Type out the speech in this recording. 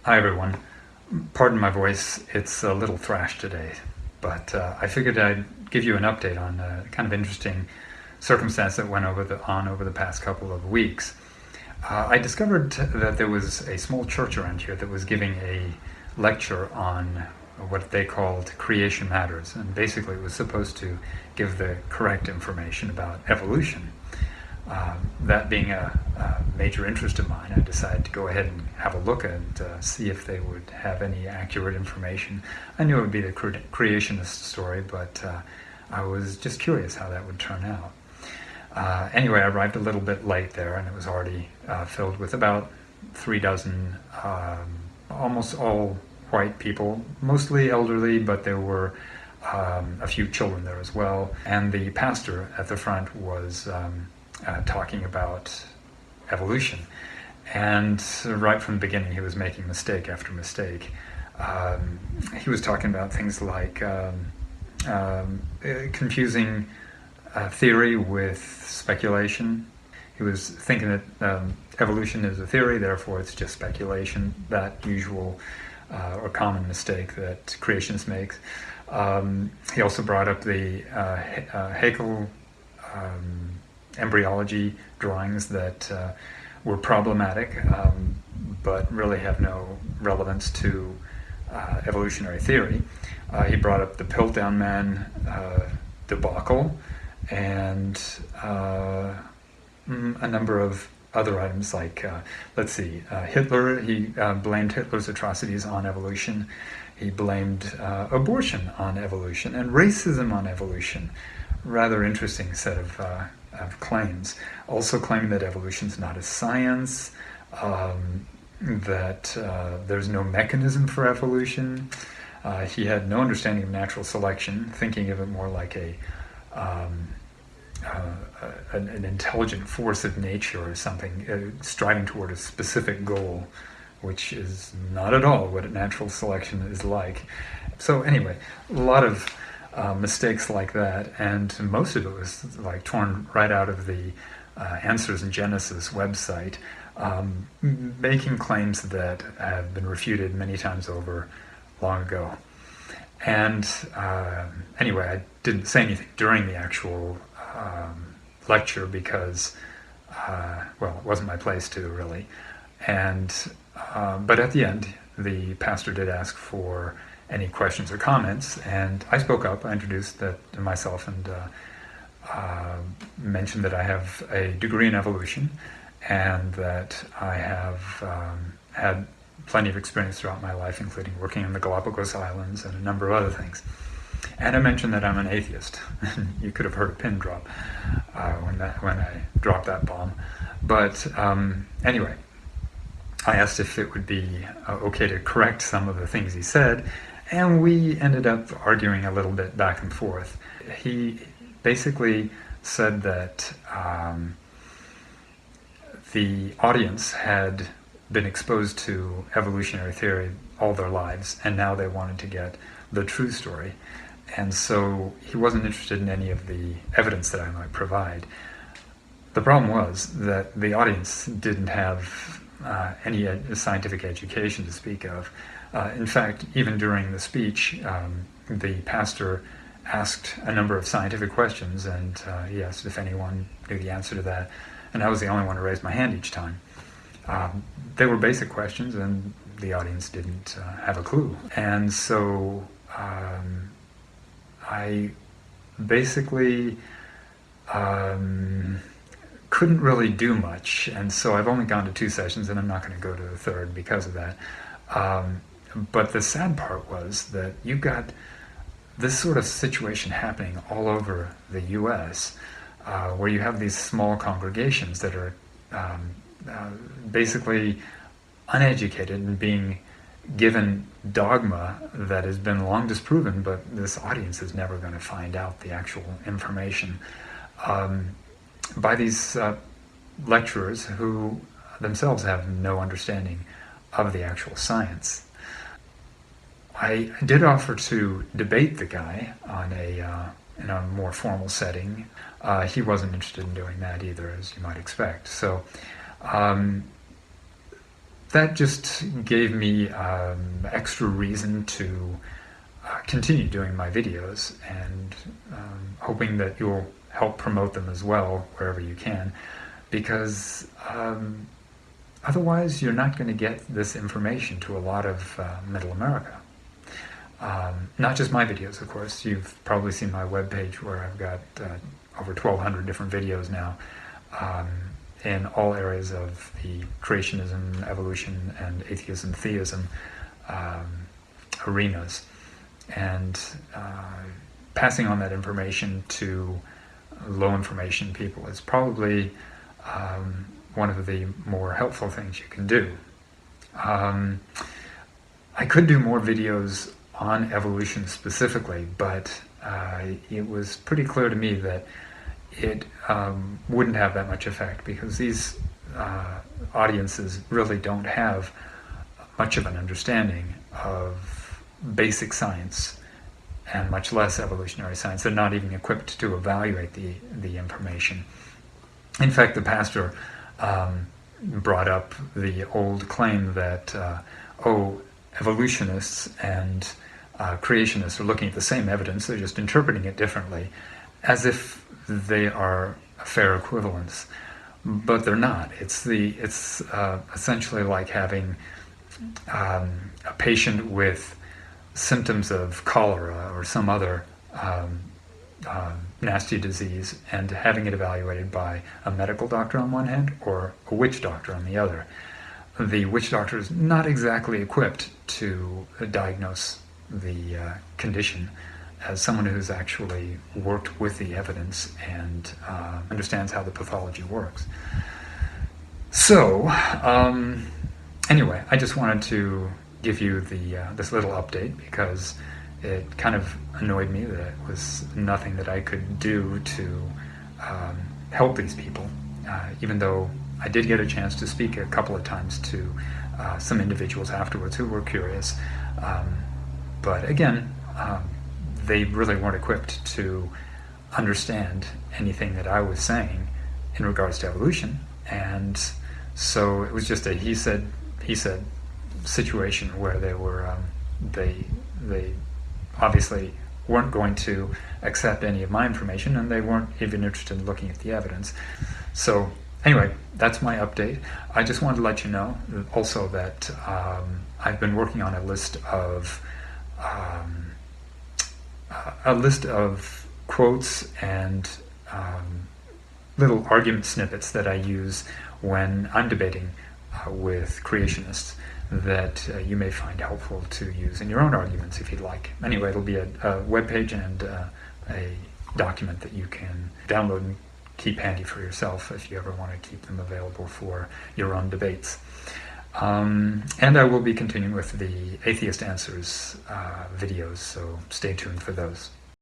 Hi everyone. Pardon my voice, it's a little thrashed today, but I figured I'd give you an update on a kind of interesting circumstance that went over the past couple of weeks. I discovered that there was a small church around here that was giving a lecture on what they called Creation Matters, and basically it was supposed to give the correct information about evolution. That being a major interest of mine, I decided to go ahead and have a look and see if they would have any accurate information. I knew it would be the creationist story, but I was just curious how that would turn out. Anyway, I arrived a little bit late there, and it was already filled with about 3 dozen, almost all white people, mostly elderly, but there were a few children there as well. And the pastor at the front was talking about evolution. And right from the beginning, he was making mistake after mistake. He was talking about things like confusing theory with speculation. He was thinking that evolution is a theory, therefore it's just speculation, that usual or common mistake that creationists make. He also brought up the Haeckel embryology drawings that were problematic, but really have no relevance to evolutionary theory. He brought up the Piltdown Man debacle and a number of other items like, Hitler. He blamed Hitler's atrocities on evolution. He blamed abortion on evolution and racism on evolution. Rather interesting set of claims. Also claiming that evolution is not a science, that there's no mechanism for evolution. He had no understanding of natural selection, thinking of it more like an intelligent force of nature or something, striving toward a specific goal, which is not at all what natural selection is like. So anyway, a lot of mistakes like that, and most of it was like torn right out of the Answers in Genesis website, making claims that have been refuted many times over long ago. And anyway, I didn't say anything during the actual lecture because, well, it wasn't my place to really. And but at the end, the pastor did ask for any questions or comments, and I spoke up. I introduced myself and mentioned that I have a degree in evolution and that I have had plenty of experience throughout my life, including working in the Galapagos Islands and a number of other things. And I mentioned that I'm an atheist. You could have heard a pin drop when I dropped that bomb. But anyway, I asked if it would be okay to correct some of the things he said, and we ended up arguing a little bit back and forth. He basically said that the audience had been exposed to evolutionary theory all their lives, and now they wanted to get the true story. And so he wasn't interested in any of the evidence that I might provide. The problem was that the audience didn't have any scientific education to speak of. In fact, even during the speech, the pastor asked a number of scientific questions, and he asked if anyone knew the answer to that, and I was the only one to raise my hand each time. They were basic questions, and the audience didn't have a clue. And so I basically couldn't really do much, and so I've only gone to 2 sessions, and I'm not going to go to the third because of that. But the sad part was that you've got this sort of situation happening all over the U.S., where you have these small congregations that are basically uneducated and being given dogma that has been long disproven, but this audience is never going to find out the actual information by these lecturers who themselves have no understanding of the actual science. I did offer to debate the guy on in a more formal setting. He wasn't interested in doing that either, as you might expect. So that just gave me extra reason to continue doing my videos, and hoping that you'll help promote them as well wherever you can, because otherwise you're not going to get this information to a lot of Middle America. Not just my videos, of course. You've probably seen my webpage where I've got over 1,200 different videos now in all areas of the creationism, evolution, and atheism, theism arenas. And passing on that information to low information people is probably one of the more helpful things you can do. I could do more videos on evolution specifically, but it was pretty clear to me that it wouldn't have that much effect, because these audiences really don't have much of an understanding of basic science, and much less evolutionary science. They're not even equipped to evaluate the information. In fact, the pastor brought up the old claim that, evolutionists and creationists are looking at the same evidence, they're just interpreting it differently, as if they are a fair equivalence. But they're not. It's essentially like having a patient with symptoms of cholera or some other nasty disease, and having it evaluated by a medical doctor on one hand or a witch doctor on the other. The witch doctor is not exactly equipped to diagnose the condition as someone who's actually worked with the evidence and understands how the pathology works. So, anyway, I just wanted to give you this little update, because it kind of annoyed me that it was nothing that I could do to help these people, even though I did get a chance to speak a couple of times to some individuals afterwards who were curious. But again, they really weren't equipped to understand anything that I was saying in regards to evolution, and so it was just a he said situation where they were they obviously weren't going to accept any of my information, and they weren't even interested in looking at the evidence. So anyway, that's my update. I just wanted to let you know also that I've been working on a list of quotes and little argument snippets that I use when I'm debating with creationists, that you may find helpful to use in your own arguments if you'd like. Anyway, it'll be a web page and a document that you can download and keep handy for yourself if you ever want to keep them available for your own debates. And I will be continuing with the Atheist Answers videos, so stay tuned for those.